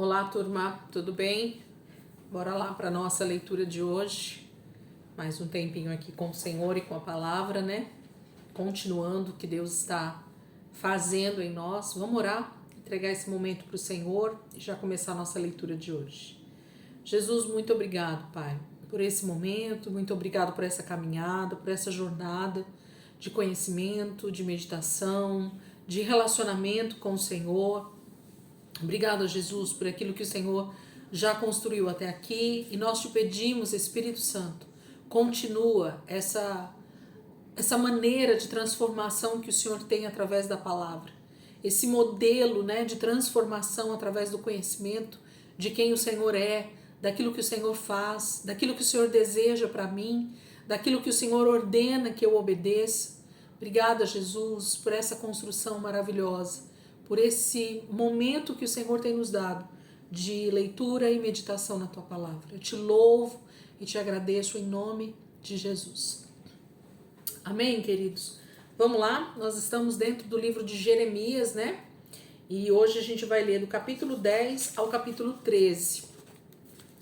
Olá, turma, tudo bem? Bora lá para nossa leitura de hoje. Mais um tempinho aqui com o Senhor e com a palavra, né? Continuando o que Deus está fazendo em nós. Vamos orar, entregar esse momento para o Senhor e já começar a nossa leitura de hoje. Jesus, muito obrigado, Pai, por esse momento, muito obrigado por essa caminhada, por essa jornada de conhecimento, de meditação, de relacionamento com o Senhor. Obrigada, Jesus, por aquilo que o Senhor já construiu até aqui, e nós te pedimos, Espírito Santo, continua essa maneira de transformação que o Senhor tem através da palavra, esse modelo, né, de transformação através do conhecimento de quem o Senhor é, daquilo que o Senhor faz, daquilo que o Senhor deseja para mim, daquilo que o Senhor ordena que eu obedeça. Obrigada, Jesus, por essa construção maravilhosa, por esse momento que o Senhor tem nos dado de leitura e meditação na Tua Palavra. Eu te louvo e te agradeço em nome de Jesus. Amém, queridos? Vamos lá, nós estamos dentro do livro de Jeremias, né? E hoje a gente vai ler do capítulo 10 ao capítulo 13.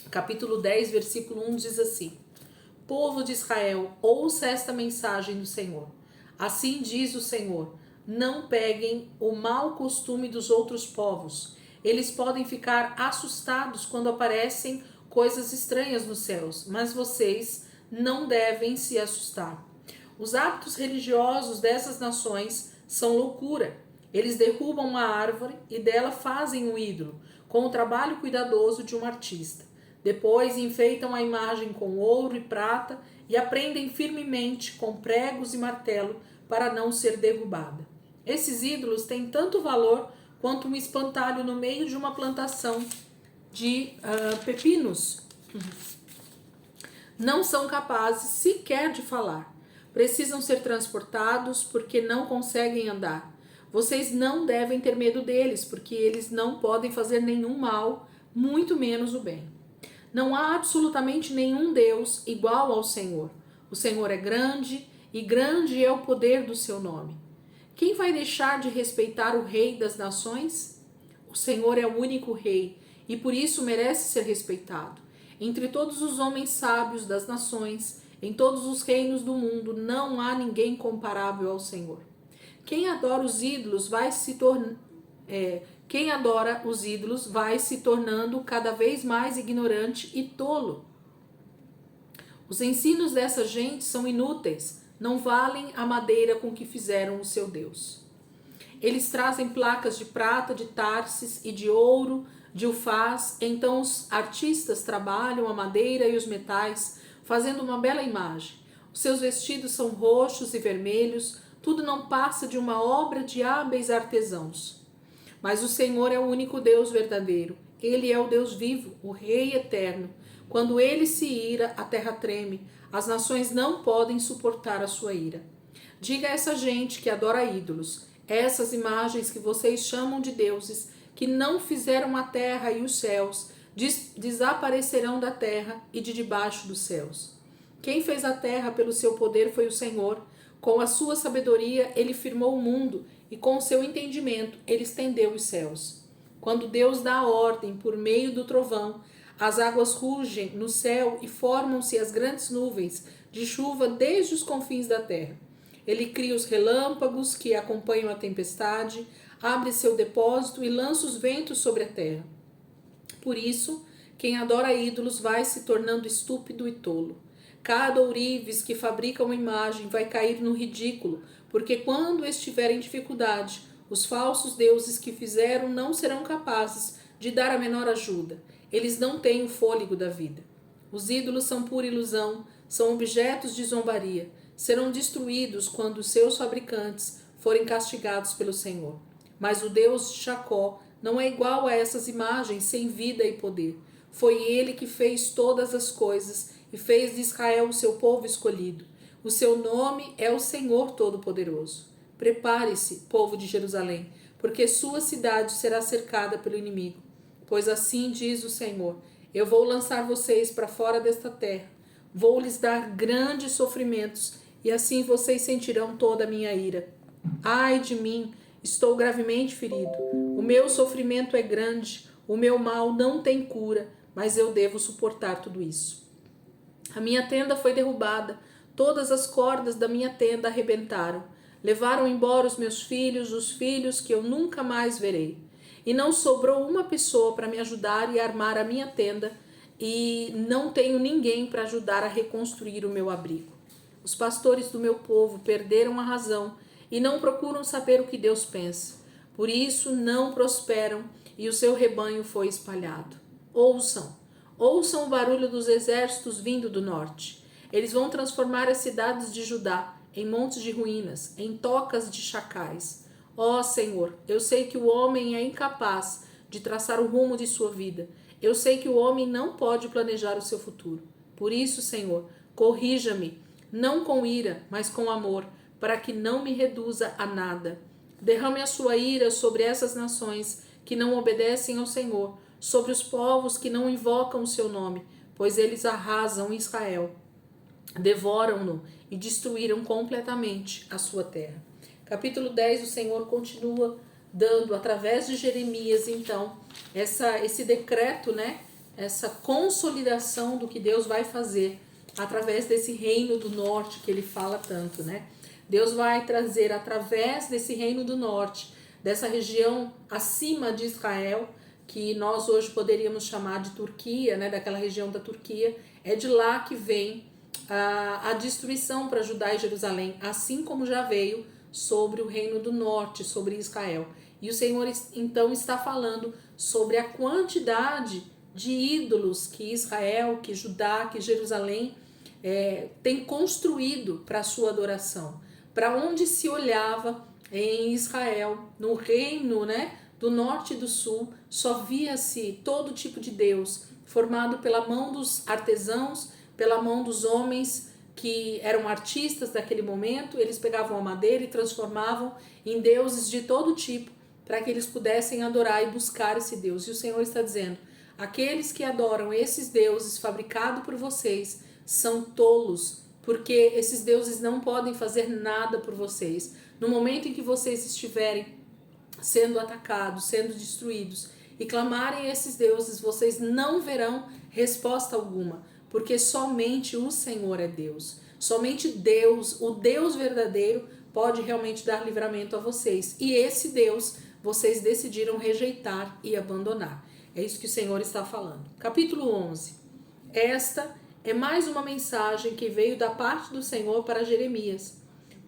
Capítulo 10, versículo 1 diz assim: Povo de Israel, ouça esta mensagem do Senhor. Assim diz o Senhor: não peguem o mau costume dos outros povos. Eles podem ficar assustados quando aparecem coisas estranhas nos céus, mas vocês não devem se assustar. Os hábitos religiosos dessas nações são loucura. Eles derrubam uma árvore e dela fazem um ídolo, com o trabalho cuidadoso de um artista. Depois enfeitam a imagem com ouro e prata e a prendem firmemente com pregos e martelo para não ser derrubada. Esses ídolos têm tanto valor quanto um espantalho no meio de uma plantação de pepinos. Não são capazes sequer de falar. Precisam ser transportados porque não conseguem andar. Vocês não devem ter medo deles, porque eles não podem fazer nenhum mal, muito menos o bem. Não há absolutamente nenhum Deus igual ao Senhor. O Senhor é grande e grande é o poder do seu nome. Quem vai deixar de respeitar o Rei das Nações? O Senhor é o único Rei e por isso merece ser respeitado. Entre todos os homens sábios das nações, em todos os reinos do mundo, não há ninguém comparável ao Senhor. Quem adora os ídolos vai se tornando cada vez mais ignorante e tolo. Os ensinos dessa gente são inúteis, não valem a madeira com que fizeram o seu Deus. Eles trazem placas de prata, de Tarsis e de ouro, de Ufaz. Então os artistas trabalham a madeira e os metais, fazendo uma bela imagem. Os seus vestidos são roxos e vermelhos, tudo não passa de uma obra de hábeis artesãos. Mas o Senhor é o único Deus verdadeiro. Ele é o Deus vivo, o Rei eterno. Quando ele se ira, a terra treme. As nações não podem suportar a sua ira. Diga a essa gente que adora ídolos, essas imagens que vocês chamam de deuses, que não fizeram a terra e os céus, desaparecerão da terra e de debaixo dos céus. Quem fez a terra pelo seu poder foi o Senhor. Com a sua sabedoria ele firmou o mundo e com o seu entendimento ele estendeu os céus. Quando Deus dá a ordem por meio do trovão, as águas rugem no céu e formam-se as grandes nuvens de chuva desde os confins da terra. Ele cria os relâmpagos que acompanham a tempestade, abre seu depósito e lança os ventos sobre a terra. Por isso, quem adora ídolos vai se tornando estúpido e tolo. Cada ourives que fabrica uma imagem vai cair no ridículo, porque quando estiver em dificuldade, os falsos deuses que fizeram não serão capazes de dar a menor ajuda. Eles não têm o fôlego da vida. Os ídolos são pura ilusão, são objetos de zombaria. Serão destruídos quando seus fabricantes forem castigados pelo Senhor. Mas o Deus de Jacó não é igual a essas imagens sem vida e poder. Foi ele que fez todas as coisas e fez de Israel o seu povo escolhido. O seu nome é o Senhor Todo-Poderoso. Prepare-se, povo de Jerusalém, porque sua cidade será cercada pelo inimigo. Pois assim diz o Senhor: eu vou lançar vocês para fora desta terra, vou lhes dar grandes sofrimentos, e assim vocês sentirão toda a minha ira. Ai de mim, estou gravemente ferido, o meu sofrimento é grande, O meu mal não tem cura, mas eu devo suportar tudo isso. A minha tenda foi derrubada, todas as cordas da minha tenda arrebentaram. Levaram embora os meus filhos, os filhos que eu nunca mais verei. E não sobrou uma pessoa para me ajudar e armar a minha tenda, e não tenho ninguém para ajudar a reconstruir o meu abrigo. Os pastores do meu povo perderam a razão e não procuram saber o que Deus pensa. Por isso não prosperam e o seu rebanho foi espalhado. Ouçam o barulho dos exércitos vindo do norte. Eles vão transformar as cidades de Judá em montes de ruínas, em tocas de chacais. Ó Senhor, eu sei que o homem é incapaz de traçar o rumo de sua vida. Eu sei que o homem não pode planejar o seu futuro. Por isso, Senhor, corrija-me, não com ira, mas com amor, para que não me reduza a nada. Derrame a sua ira sobre essas nações que não obedecem ao Senhor, sobre os povos que não invocam o seu nome, pois eles arrasam Israel, devoram-no e destruíram completamente a sua terra. Capítulo 10, o Senhor continua dando, através de Jeremias, então, esse decreto, né? Essa consolidação do que Deus vai fazer através desse reino do norte que ele fala tanto, né? Deus vai trazer através desse reino do norte, dessa região acima de Israel, que nós hoje poderíamos chamar de Turquia, né? Daquela região da Turquia, é de lá que vem a destruição para Judá e Jerusalém, assim como já veio sobre o reino do norte, sobre Israel. E o Senhor então está falando sobre a quantidade de ídolos que Israel, que Judá, que Jerusalém tem construído para a sua adoração. Para onde se olhava em Israel, no reino, né, do norte e do sul, só via-se todo tipo de Deus, formado pela mão dos artesãos, pela mão dos homens que eram artistas daquele momento. Eles pegavam a madeira e transformavam em deuses de todo tipo, para que eles pudessem adorar e buscar esse Deus. E o Senhor está dizendo: aqueles que adoram esses deuses fabricados por vocês são tolos, porque esses deuses não podem fazer nada por vocês. No momento em que vocês estiverem sendo atacados, sendo destruídos, e clamarem a esses deuses, vocês não verão resposta alguma, porque somente o Senhor é Deus. Somente Deus, o Deus verdadeiro, pode realmente dar livramento a vocês. E esse Deus vocês decidiram rejeitar e abandonar. É isso que o Senhor está falando. Capítulo 11. Esta é mais uma mensagem que veio da parte do Senhor para Jeremias.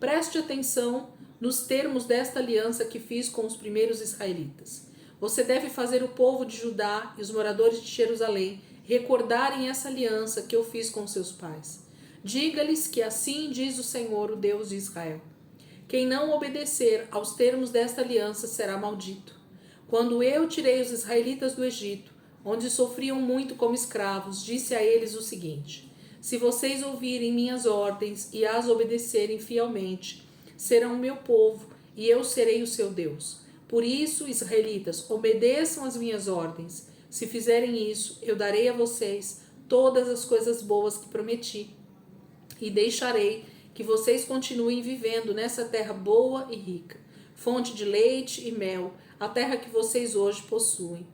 Preste atenção nos termos desta aliança que fiz com os primeiros israelitas. Você deve fazer o povo de Judá e os moradores de Jerusalém recordarem essa aliança que eu fiz com seus pais. Diga-lhes que assim diz o Senhor, o Deus de Israel: quem não obedecer aos termos desta aliança será maldito. Quando eu tirei os israelitas do Egito, onde sofriam muito como escravos, disse a eles o seguinte: se vocês ouvirem minhas ordens e as obedecerem fielmente, serão meu povo e eu serei o seu Deus. Por isso, israelitas, obedeçam as minhas ordens. Se fizerem isso, eu darei a vocês todas as coisas boas que prometi e deixarei que vocês continuem vivendo nessa terra boa e rica, fonte de leite e mel, a terra que vocês hoje possuem.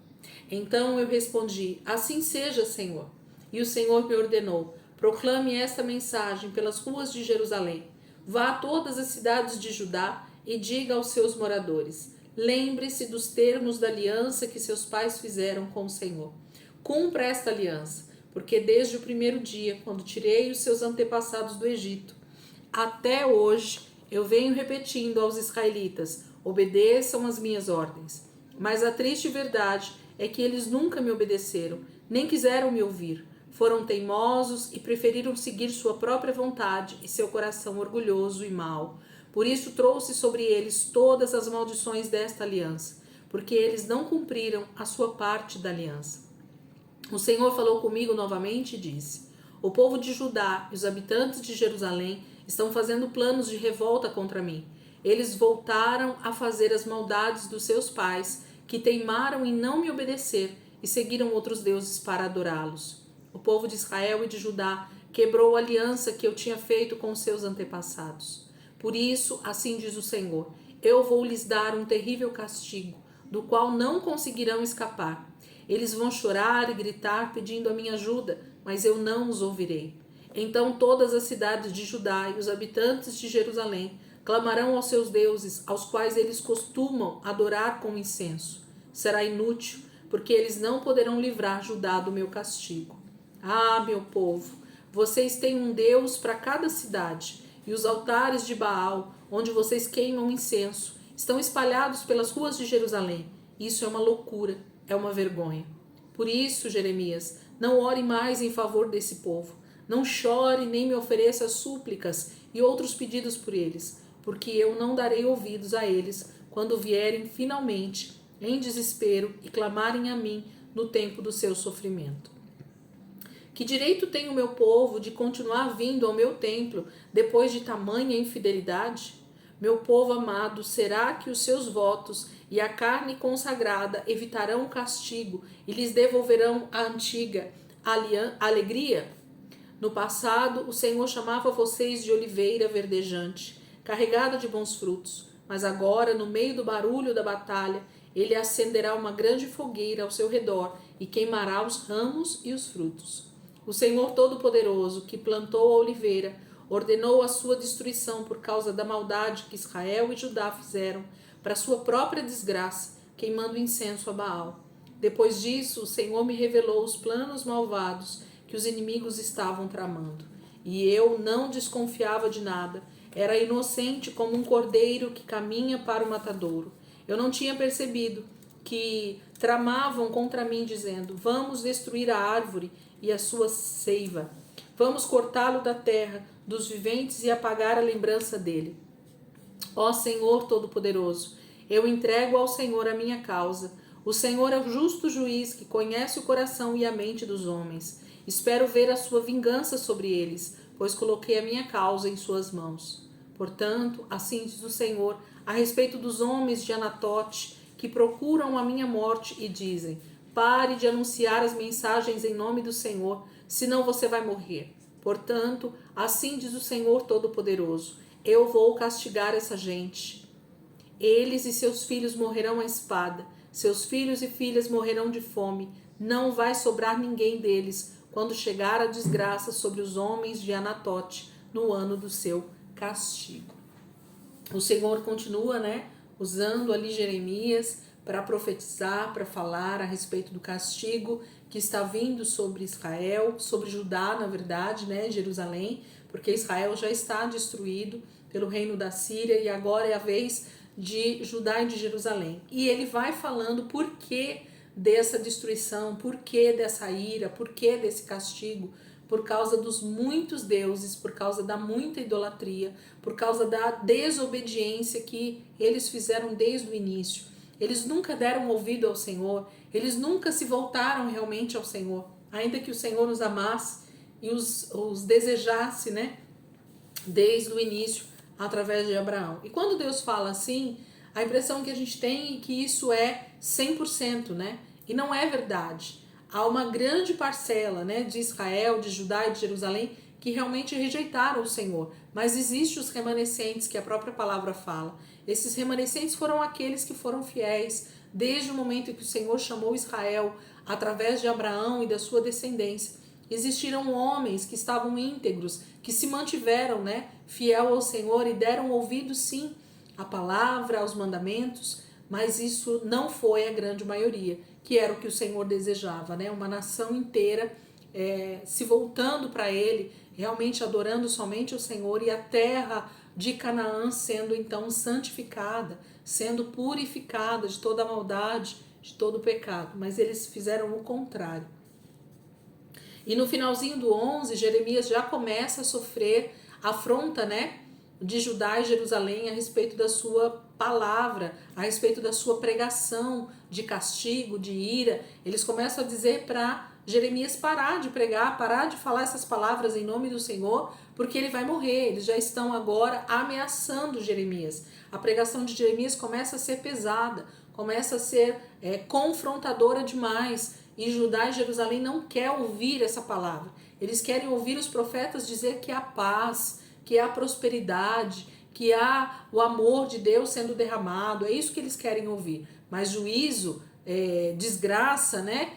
Então eu respondi: assim seja, Senhor. E o Senhor me ordenou: proclame esta mensagem pelas ruas de Jerusalém. Vá a todas as cidades de Judá e diga aos seus moradores: lembre-se dos termos da aliança que seus pais fizeram com o Senhor. Cumpra esta aliança, porque desde o primeiro dia, quando tirei os seus antepassados do Egito, até hoje eu venho repetindo aos israelitas: obedeçam as minhas ordens. Mas a triste verdade é que eles nunca me obedeceram, nem quiseram me ouvir. Foram teimosos e preferiram seguir sua própria vontade e seu coração orgulhoso e mau. Por isso trouxe sobre eles todas as maldições desta aliança, porque eles não cumpriram a sua parte da aliança. O Senhor falou comigo novamente e disse: o povo de Judá e os habitantes de Jerusalém estão fazendo planos de revolta contra mim. Eles voltaram a fazer as maldades dos seus pais, que teimaram em não me obedecer e seguiram outros deuses para adorá-los. O povo de Israel e de Judá quebrou a aliança que eu tinha feito com seus antepassados. Por isso, assim diz o Senhor: eu vou lhes dar um terrível castigo, do qual não conseguirão escapar. Eles vão chorar e gritar pedindo a minha ajuda, mas eu não os ouvirei. Então todas as cidades de Judá e os habitantes de Jerusalém clamarão aos seus deuses, aos quais eles costumam adorar com incenso. Será inútil, porque eles não poderão livrar Judá do meu castigo. Ah, meu povo, vocês têm um Deus para cada cidade, e os altares de Baal, onde vocês queimam incenso, estão espalhados pelas ruas de Jerusalém. Isso é uma loucura, é uma vergonha. Por isso, Jeremias, não ore mais em favor desse povo. Não chore nem me ofereça súplicas e outros pedidos por eles, porque eu não darei ouvidos a eles quando vierem finalmente em desespero e clamarem a mim no tempo do seu sofrimento. Que direito tem o meu povo de continuar vindo ao meu templo depois de tamanha infidelidade? Meu povo amado, será que os seus votos e a carne consagrada evitarão o castigo e lhes devolverão a antiga alegria? No passado, o Senhor chamava vocês de oliveira verdejante, carregada de bons frutos, mas agora, no meio do barulho da batalha, ele acenderá uma grande fogueira ao seu redor e queimará os ramos e os frutos. O Senhor Todo-Poderoso, que plantou a oliveira, ordenou a sua destruição por causa da maldade que Israel e Judá fizeram, para sua própria desgraça, queimando incenso a Baal. Depois disso, o Senhor me revelou os planos malvados que os inimigos estavam tramando. E eu não desconfiava de nada. Era inocente como um cordeiro que caminha para o matadouro. Eu não tinha percebido que tramavam contra mim, dizendo: vamos destruir a árvore e a sua seiva. Vamos cortá-lo da terra dos viventes e apagar a lembrança dele. Ó Senhor Todo-Poderoso, eu entrego ao Senhor a minha causa. O Senhor é o justo juiz que conhece o coração e a mente dos homens. Espero ver a sua vingança sobre eles, pois coloquei a minha causa em suas mãos. Portanto, assim diz o Senhor a respeito dos homens de Anatote, que procuram a minha morte e dizem: pare de anunciar as mensagens em nome do Senhor, senão você vai morrer. Portanto, assim diz o Senhor Todo-Poderoso: eu vou castigar essa gente. Eles e seus filhos morrerão à espada, seus filhos e filhas morrerão de fome. Não vai sobrar ninguém deles quando chegar a desgraça sobre os homens de Anatote no ano do seu castigo. O Senhor continua, usando ali Jeremias para profetizar, para falar a respeito do castigo que está vindo sobre Israel, sobre Judá, na verdade, Jerusalém, porque Israel já está destruído pelo reino da Síria e agora é a vez de Judá e de Jerusalém. E ele vai falando por que dessa destruição, por que dessa ira, por que desse castigo, por causa dos muitos deuses, por causa da muita idolatria, por causa da desobediência que eles fizeram desde o início. Eles nunca deram ouvido ao Senhor, eles nunca se voltaram realmente ao Senhor, ainda que o Senhor os amasse e os desejasse, desde o início, através de Abraão. E quando Deus fala assim, a impressão que a gente tem é que isso é 100%, E não é verdade. Há uma grande parcela, de Israel, de Judá e de Jerusalém que realmente rejeitaram o Senhor. Mas existem os remanescentes que a própria palavra fala. Esses remanescentes foram aqueles que foram fiéis desde o momento em que o Senhor chamou Israel através de Abraão e da sua descendência. Existiram homens que estavam íntegros, que se mantiveram, fiel ao Senhor e deram ouvido sim à palavra, aos mandamentos, mas isso não foi a grande maioria, que era o que o Senhor desejava, uma nação inteira se voltando para Ele, realmente adorando somente o Senhor, e a terra de Canaã sendo então santificada, sendo purificada de toda a maldade, de todo o pecado, mas eles fizeram o contrário. E no finalzinho do 11, Jeremias já começa a sofrer afronta, de Judá e Jerusalém a respeito da sua palavra, a respeito da sua pregação de castigo, de ira. Eles começam a dizer para Jeremias parar de pregar, parar de falar essas palavras em nome do Senhor, porque ele vai morrer. Eles já estão agora ameaçando Jeremias. A pregação de Jeremias começa a ser pesada, começa a ser confrontadora demais. E Judá e Jerusalém não quer ouvir essa palavra. Eles querem ouvir os profetas dizer que há paz, que há prosperidade, que há o amor de Deus sendo derramado. É isso que eles querem ouvir. Mas juízo desgraça, né?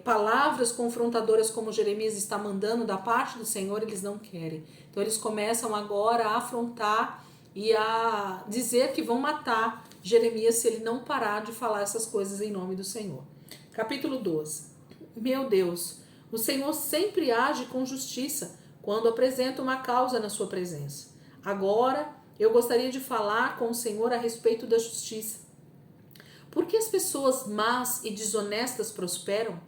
Palavras confrontadoras como Jeremias está mandando da parte do Senhor, eles não querem. Então eles começam agora a afrontar e a dizer que vão matar Jeremias se ele não parar de falar essas coisas em nome do Senhor. Capítulo 12. Meu Deus, o Senhor sempre age com justiça quando apresenta uma causa na sua presença. Agora eu gostaria de falar com o Senhor a respeito da justiça. Por que as pessoas más e desonestas prosperam?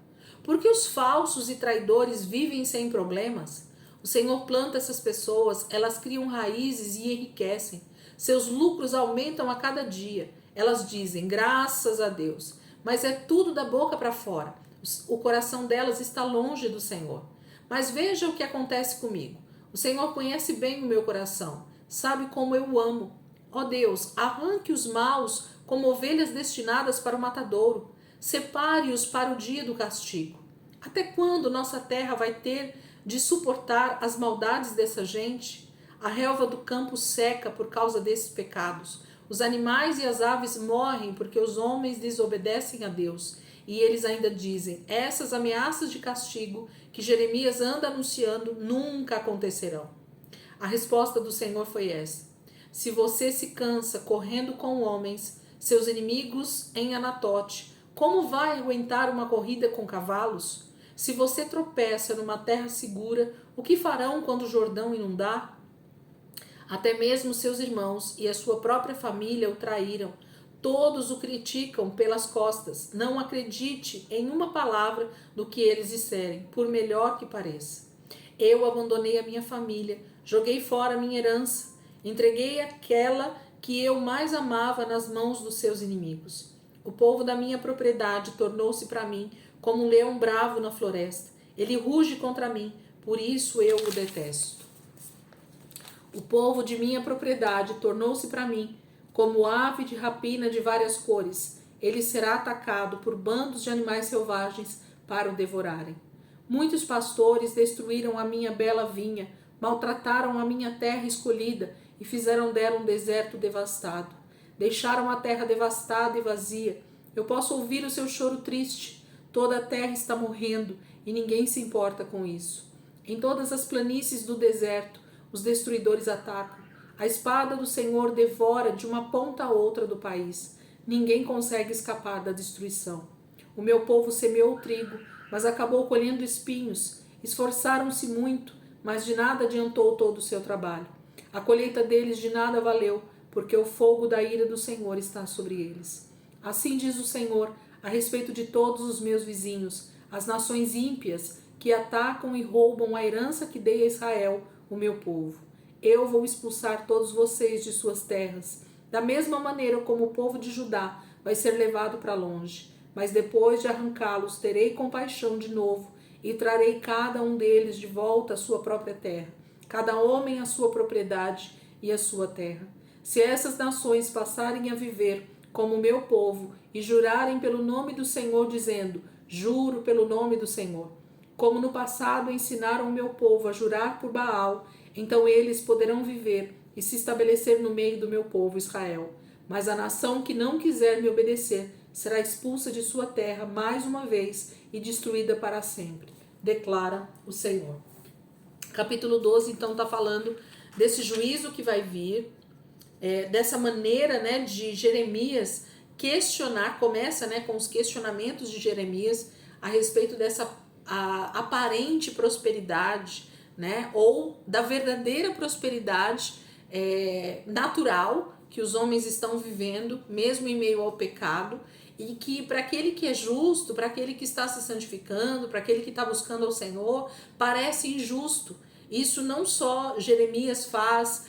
Por que os falsos e traidores vivem sem problemas? O Senhor planta essas pessoas, elas criam raízes e enriquecem. Seus lucros aumentam a cada dia. Elas dizem, graças a Deus. Mas é tudo da boca para fora. O coração delas está longe do Senhor. Mas veja o que acontece comigo. O Senhor conhece bem o meu coração. Sabe como eu o amo. Ó Deus, arranque os maus como ovelhas destinadas para o matadouro. Separe-os para o dia do castigo. Até quando nossa terra vai ter de suportar as maldades dessa gente? A relva do campo seca por causa desses pecados. Os animais e as aves morrem porque os homens desobedecem a Deus. E eles ainda dizem, essas ameaças de castigo que Jeremias anda anunciando nunca acontecerão. A resposta do Senhor foi essa. Se você se cansa correndo com homens, seus inimigos em Anatote, como vai aguentar uma corrida com cavalos? Se você tropeça numa terra segura, o que farão quando o Jordão inundar? Até mesmo seus irmãos e a sua própria família o traíram. Todos o criticam pelas costas. Não acredite em uma palavra do que eles disserem, por melhor que pareça. Eu abandonei a minha família, joguei fora a minha herança, entreguei aquela que eu mais amava nas mãos dos seus inimigos. O povo da minha propriedade tornou-se para mim como um leão bravo na floresta. Ele ruge contra mim, por isso eu o detesto. O povo de minha propriedade tornou-se para mim como ave de rapina de várias cores. Ele será atacado por bandos de animais selvagens para o devorarem. Muitos pastores destruíram a minha bela vinha, maltrataram a minha terra escolhida e fizeram dela um deserto devastado. Deixaram a terra devastada e vazia. Eu posso ouvir o seu choro triste. Toda a terra está morrendo e ninguém se importa com isso. Em todas as planícies do deserto, os destruidores atacam. A espada do Senhor devora de uma ponta a outra do país. Ninguém consegue escapar da destruição. O meu povo semeou trigo, mas acabou colhendo espinhos. Esforçaram-se muito, mas de nada adiantou todo o seu trabalho. A colheita deles de nada valeu, porque o fogo da ira do Senhor está sobre eles. Assim diz o Senhor a respeito de todos os meus vizinhos, as nações ímpias que atacam e roubam a herança que dei a Israel, o meu povo. Eu vou expulsar todos vocês de suas terras, da mesma maneira como o povo de Judá vai ser levado para longe. Mas depois de arrancá-los, terei compaixão de novo e trarei cada um deles de volta à sua própria terra, cada homem à sua propriedade e à sua terra. Se essas nações passarem a viver como meu povo e jurarem pelo nome do Senhor, dizendo, juro pelo nome do Senhor, como no passado ensinaram o meu povo a jurar por Baal, então eles poderão viver e se estabelecer no meio do meu povo Israel. Mas a nação que não quiser me obedecer será expulsa de sua terra mais uma vez e destruída para sempre, declara o Senhor. Capítulo 12, então, está falando desse juízo que vai vir, dessa maneira, né, de Jeremias questionar, começa, né, com os questionamentos de Jeremias a respeito dessa aparente prosperidade, né, ou da verdadeira prosperidade natural que os homens estão vivendo, mesmo em meio ao pecado, e que para aquele que é justo, para aquele que está se santificando, para aquele que está buscando ao Senhor, parece injusto. Isso não só Jeremias faz,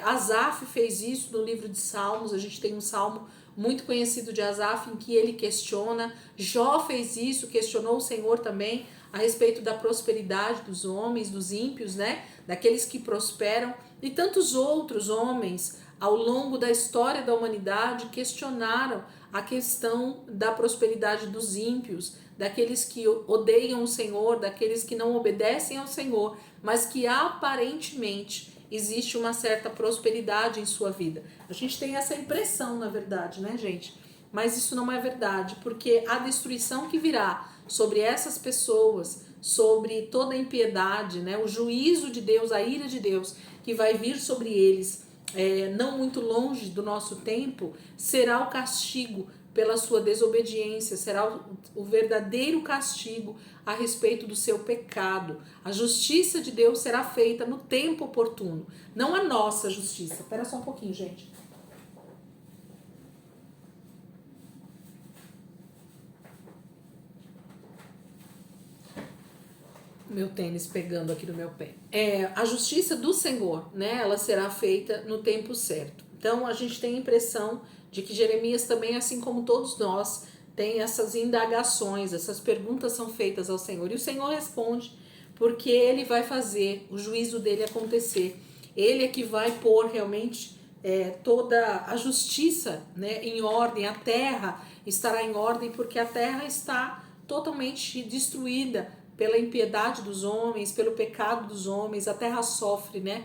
Asaf fez isso no livro de Salmos. A gente tem um salmo muito conhecido de Asaf em que ele questiona. Jó fez isso, questionou o Senhor também a respeito da prosperidade dos homens, dos ímpios, né? Daqueles que prosperam. E tantos outros homens ao longo da história da humanidade questionaram a questão da prosperidade dos ímpios, daqueles que odeiam o Senhor, daqueles que não obedecem ao Senhor, mas que aparentemente existe uma certa prosperidade em sua vida. A gente tem essa impressão, na verdade, né, gente? mas isso não é verdade, porque a destruição que virá sobre essas pessoas, sobre toda a impiedade, né, o juízo de Deus, a ira de Deus que vai vir sobre eles, não muito longe do nosso tempo, será o castigo pela sua desobediência, será o verdadeiro castigo a respeito do seu pecado. A justiça de Deus será feita no tempo oportuno, não a nossa justiça. Espera só um pouquinho, gente. Meu tênis pegando aqui no meu pé. A justiça do Senhor, né? Ela será feita no tempo certo. Então a gente tem a impressão de que Jeremias também, assim como todos nós, tem essas indagações, essas perguntas são feitas ao Senhor. E o Senhor responde, porque Ele vai fazer o juízo dele acontecer. Ele é que vai pôr realmente toda a justiça, né, em ordem. A terra estará em ordem, porque a terra está totalmente destruída pela impiedade dos homens, pelo pecado dos homens. A terra sofre, né,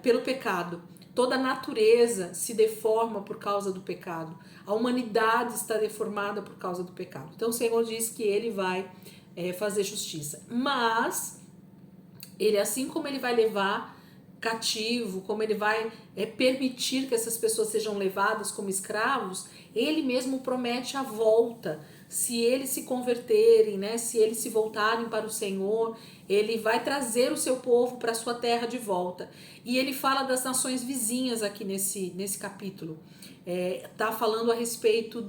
pelo pecado. Toda a natureza se deforma por causa do pecado. A humanidade está deformada por causa do pecado. Então o Senhor diz que Ele vai fazer justiça. Mas Ele, assim como Ele vai levar cativo, como Ele vai permitir que essas pessoas sejam levadas como escravos, Ele mesmo promete a volta. Se eles se converterem, né, se eles se voltarem para o Senhor, Ele vai trazer o seu povo para a sua terra de volta. E Ele fala das nações vizinhas aqui nesse capítulo. Tá falando a respeito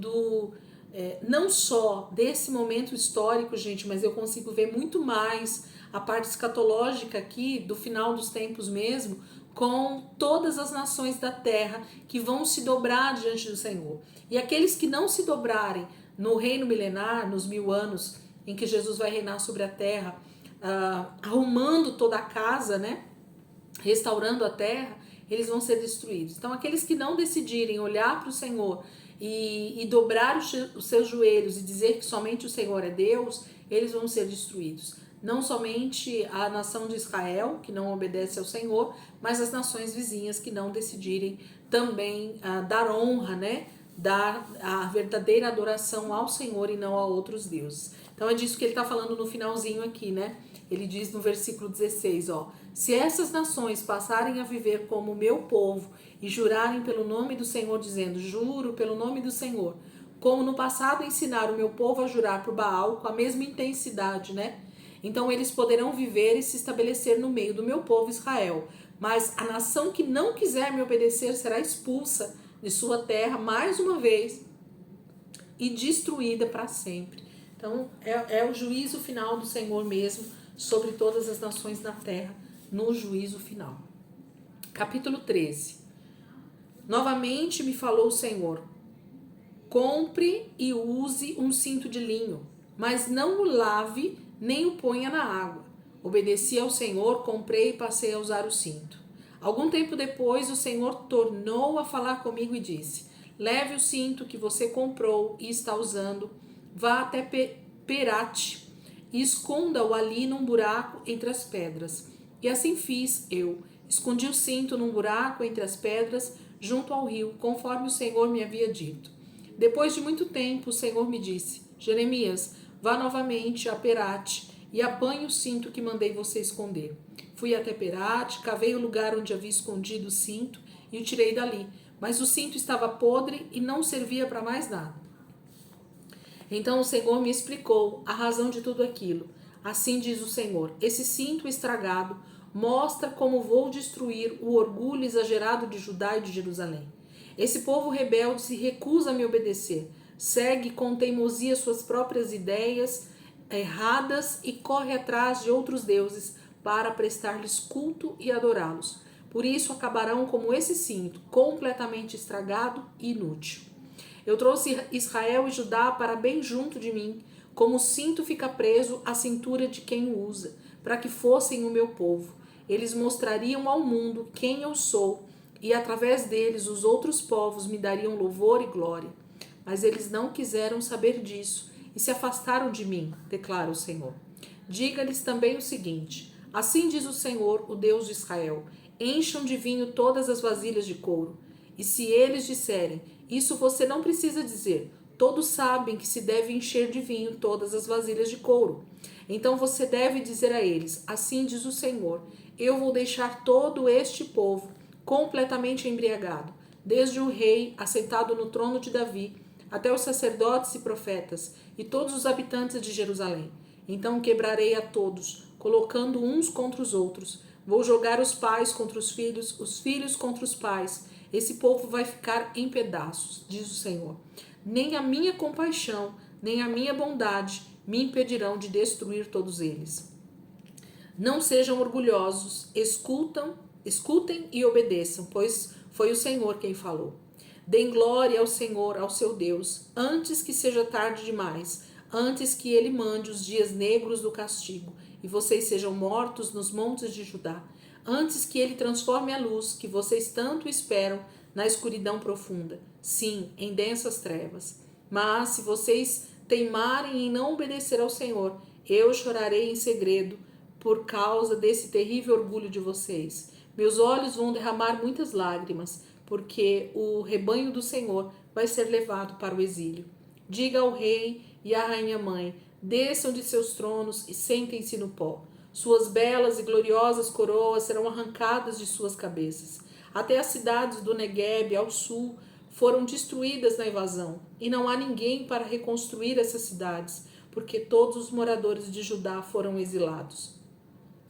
não só desse momento histórico, gente, mas eu consigo ver muito mais a parte escatológica aqui, do final dos tempos mesmo, com todas as nações da terra que vão se dobrar diante do Senhor. E aqueles que não se dobrarem no reino milenar, nos 1000 anos em que Jesus vai reinar sobre a terra, arrumando toda a casa, né, restaurando a terra, eles vão ser destruídos. Então aqueles que não decidirem olhar para o Senhor e dobrar os seus joelhos e dizer que somente o Senhor é Deus, eles vão ser destruídos. Não somente a nação de Israel, que não obedece ao Senhor, mas as nações vizinhas que não decidirem também dar honra, né, dar a verdadeira adoração ao Senhor e não a outros deuses. Então é disso que ele está falando no finalzinho aqui, né? Ele diz no versículo 16, ó: se essas nações passarem a viver como meu povo e jurarem pelo nome do Senhor, dizendo, juro pelo nome do Senhor, como no passado ensinaram o meu povo a jurar por Baal com a mesma intensidade, né? Então eles poderão viver e se estabelecer no meio do meu povo Israel. Mas a nação que não quiser me obedecer será expulsa de sua terra mais uma vez e destruída para sempre. Então é o juízo final do Senhor mesmo sobre todas as nações da terra, no juízo final. Capítulo 13. Novamente me falou o Senhor: compre e use um cinto de linho, mas não o lave nem o ponha na água. Obedeci ao Senhor, comprei e passei a usar o cinto. Algum tempo depois, o Senhor tornou a falar comigo e disse: leve o cinto que você comprou e está usando, vá até Perate e esconda-o ali num buraco entre as pedras. E assim fiz eu. Escondi o cinto num buraco entre as pedras, junto ao rio, conforme o Senhor me havia dito. Depois de muito tempo, o Senhor me disse: Jeremias, vá novamente a Perate e apanhe o cinto que mandei você esconder. Fui até Perate, cavei o lugar onde havia escondido o cinto e o tirei dali. Mas o cinto estava podre e não servia para mais nada. Então o Senhor me explicou a razão de tudo aquilo. Assim diz o Senhor: esse cinto estragado mostra como vou destruir o orgulho exagerado de Judá e de Jerusalém. Esse povo rebelde se recusa a me obedecer, segue com teimosia suas próprias ideias erradas e corre atrás de outros deuses para prestar-lhes culto e adorá-los. Por isso acabarão como esse cinto, completamente estragado e inútil. Eu trouxe Israel e Judá para bem junto de mim, como o cinto fica preso à cintura de quem o usa, para que fossem o meu povo. Eles mostrariam ao mundo quem eu sou, e através deles os outros povos me dariam louvor e glória. Mas eles não quiseram saber disso e se afastaram de mim, declara o Senhor. Diga-lhes também o seguinte: assim diz o Senhor, o Deus de Israel: encham de vinho todas as vasilhas de couro. E se eles disserem: Isso você não precisa dizer. Todos sabem que se deve encher de vinho todas as vasilhas de couro. Então você deve dizer a eles: assim diz o Senhor, eu vou deixar todo este povo completamente embriagado, desde o rei assentado no trono de Davi, até os sacerdotes e profetas, e todos os habitantes de Jerusalém. Então quebrarei a todos, colocando uns contra os outros. Vou jogar os pais contra os filhos contra os pais. Esse povo vai ficar em pedaços, diz o Senhor. Nem a minha compaixão, nem a minha bondade me impedirão de destruir todos eles. Não sejam orgulhosos, escutem e obedeçam, pois foi o Senhor quem falou. Deem glória ao Senhor, ao seu Deus, antes que seja tarde demais, antes que ele mande os dias negros do castigo, e vocês sejam mortos nos montes de Judá, antes que ele transforme a luz que vocês tanto esperam na escuridão profunda, sim, em densas trevas. Mas se vocês teimarem em não obedecer ao Senhor, eu chorarei em segredo por causa desse terrível orgulho de vocês. Meus olhos vão derramar muitas lágrimas, porque o rebanho do Senhor vai ser levado para o exílio. Diga ao rei e à rainha-mãe: desçam de seus tronos e sentem-se no pó. Suas belas e gloriosas coroas serão arrancadas de suas cabeças. Até as cidades do Neguebe ao sul foram destruídas na invasão, e não há ninguém para reconstruir essas cidades, porque todos os moradores de Judá foram exilados.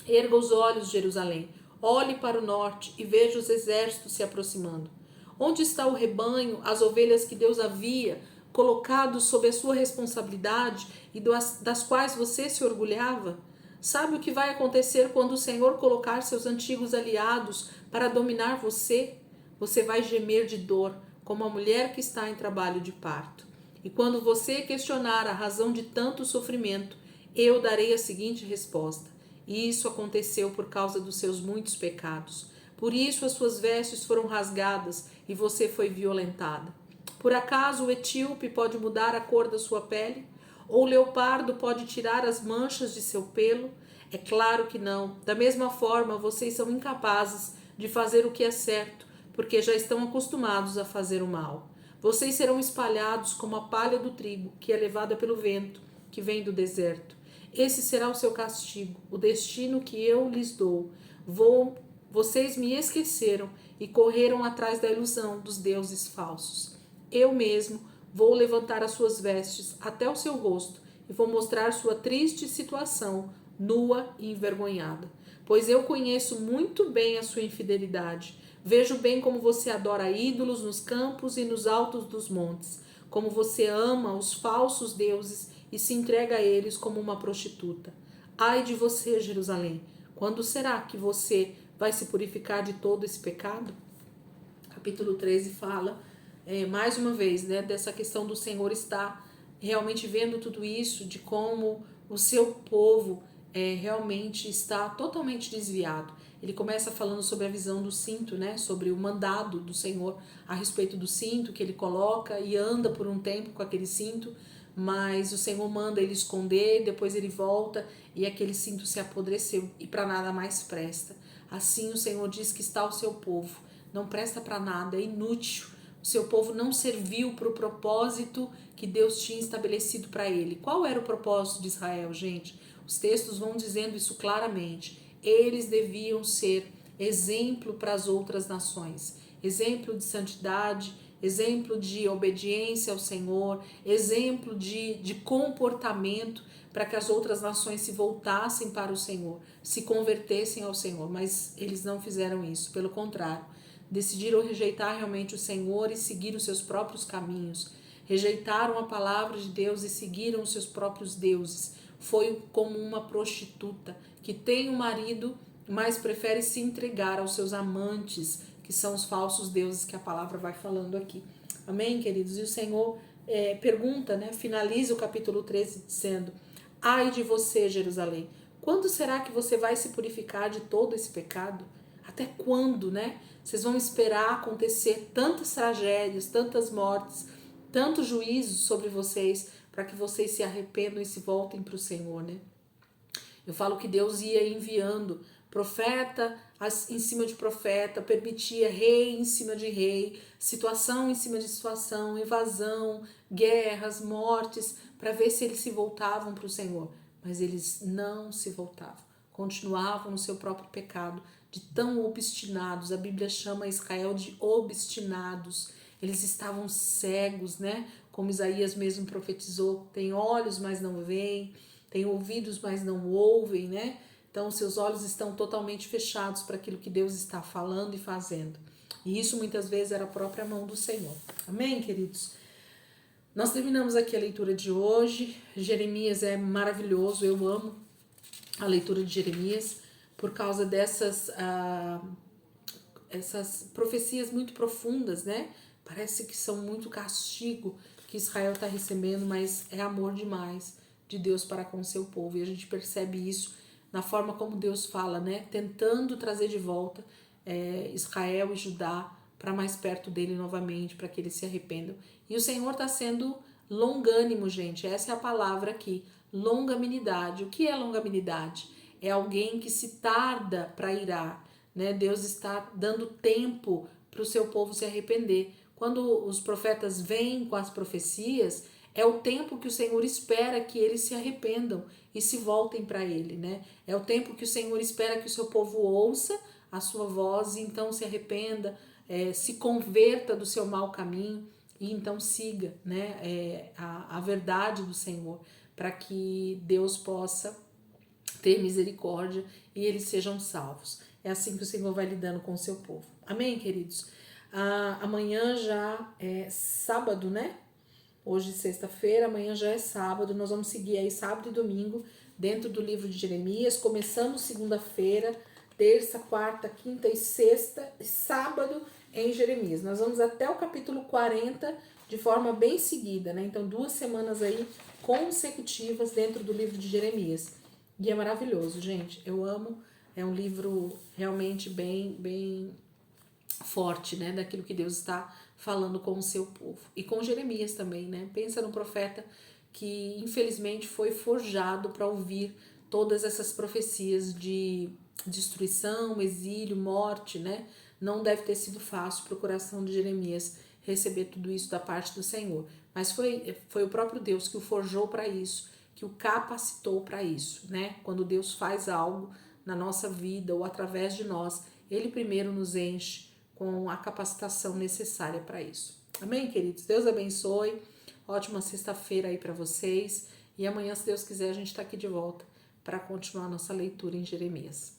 Erga os olhos, Jerusalém, olhe para o norte e veja os exércitos se aproximando. Onde está o rebanho, as ovelhas que Deus havia colocado sob a sua responsabilidade e das quais você se orgulhava? Sabe o que vai acontecer quando o Senhor colocar seus antigos aliados para dominar você? Você vai gemer de dor, como a mulher que está em trabalho de parto. E quando você questionar a razão de tanto sofrimento, eu darei a seguinte resposta: isso aconteceu por causa dos seus muitos pecados. Por isso as suas vestes foram rasgadas e você foi violentada. Por acaso o etíope pode mudar a cor da sua pele? Ou o leopardo pode tirar as manchas de seu pelo? É claro que não. Da mesma forma, vocês são incapazes de fazer o que é certo, porque já estão acostumados a fazer o mal. Vocês serão espalhados como a palha do trigo, que é levada pelo vento, que vem do deserto. Esse será o seu castigo, o destino que eu lhes dou. Vocês me esqueceram e correram atrás da ilusão dos deuses falsos. Eu mesmo vou levantar as suas vestes até o seu rosto e vou mostrar sua triste situação, nua e envergonhada. Pois eu conheço muito bem a sua infidelidade. Vejo bem como você adora ídolos nos campos e nos altos dos montes, como você ama os falsos deuses e se entrega a eles como uma prostituta. Ai de você, Jerusalém! Quando será que você vai se purificar de todo esse pecado? Capítulo 13 fala, mais uma vez, né, dessa questão do Senhor estar realmente vendo tudo isso, de como o seu povo realmente está totalmente desviado. Ele começa falando sobre a visão do cinto, né, sobre o mandado do Senhor a respeito do cinto que ele coloca e anda por um tempo com aquele cinto, mas o Senhor manda ele esconder, depois ele volta e aquele cinto se apodreceu e para nada mais presta. Assim o Senhor diz que está o seu povo, não presta para nada, é inútil. O seu povo não serviu para o propósito que Deus tinha estabelecido para ele. Qual era o propósito de Israel, gente? Os textos vão dizendo isso claramente. Eles deviam ser exemplo para as outras nações, exemplo de santidade, exemplo de obediência ao Senhor, exemplo de comportamento para que as outras nações se voltassem para o Senhor, se convertessem ao Senhor, mas eles não fizeram isso, pelo contrário, decidiram rejeitar realmente o Senhor e seguir os seus próprios caminhos, rejeitaram a palavra de Deus e seguiram os seus próprios deuses. Foi como uma prostituta que tem um marido, mas prefere se entregar aos seus amantes, que são os falsos deuses que a palavra vai falando aqui. Amém, queridos? E o Senhor pergunta, né? Finaliza o capítulo 13 dizendo: ai de você, Jerusalém, quando será que você vai se purificar de todo esse pecado? Até quando, né? Vocês vão esperar acontecer tantas tragédias, tantas mortes, tantos juízos sobre vocês, para que vocês se arrependam e se voltem para o Senhor, né? Eu falo que Deus ia enviando profeta em cima de profeta, permitia rei em cima de rei, situação em cima de situação, invasão, guerras, mortes, para ver se eles se voltavam para o Senhor. Mas eles não se voltavam, continuavam no seu próprio pecado, de tão obstinados. A Bíblia chama Israel de obstinados. Eles estavam cegos, né? Como Isaías mesmo profetizou, tem olhos, mas não veem, tem ouvidos, mas não ouvem, né? Então, seus olhos estão totalmente fechados para aquilo que Deus está falando e fazendo. E isso muitas vezes era a própria mão do Senhor. Amém, queridos? Nós terminamos aqui a leitura de hoje. Jeremias é maravilhoso, eu amo a leitura de Jeremias por causa dessas essas profecias muito profundas, né? Parece que são muito castigo que Israel está recebendo, mas é amor demais de Deus para com o seu povo. E a gente percebe isso na forma como Deus fala, né? Tentando trazer de volta Israel e Judá para mais perto dele novamente, para que eles se arrependam. E o Senhor está sendo longânimo, gente. Essa é a palavra aqui. Longanimidade. O que é longanimidade? É alguém que se tarda para irar, né? Deus está dando tempo para o seu povo se arrepender. Quando os profetas vêm com as profecias, é o tempo que o Senhor espera que eles se arrependam e se voltem para Ele, né? É o tempo que o Senhor espera que o seu povo ouça a sua voz e então se arrependa, se converta do seu mau caminho e então siga, né? A verdade do Senhor, para que Deus possa ter misericórdia e eles sejam salvos. É assim que o Senhor vai lidando com o seu povo. Amém, queridos? Amanhã já é sábado, né? Hoje sexta-feira, amanhã já é sábado. Nós vamos seguir aí sábado e domingo dentro do livro de Jeremias. Começamos segunda-feira, terça, quarta, quinta e sexta, sábado em Jeremias. Nós vamos até o capítulo 40 de forma bem seguida, né? Então 2 semanas aí consecutivas dentro do livro de Jeremias. E é maravilhoso, gente. Eu amo. É um livro realmente bem forte, né? Daquilo que Deus está falando com o seu povo. E com Jeremias também, né? Pensa no profeta que infelizmente foi forjado para ouvir todas essas profecias de destruição, exílio, morte, né? Não deve ter sido fácil para o coração de Jeremias receber tudo isso da parte do Senhor. Mas foi o próprio Deus que o forjou para isso, que o capacitou para isso, né? Quando Deus faz algo na nossa vida ou através de nós, Ele primeiro nos enche com a capacitação necessária para isso. Amém, queridos? Deus abençoe. Ótima sexta-feira aí para vocês. E amanhã, se Deus quiser, a gente está aqui de volta para continuar a nossa leitura em Jeremias.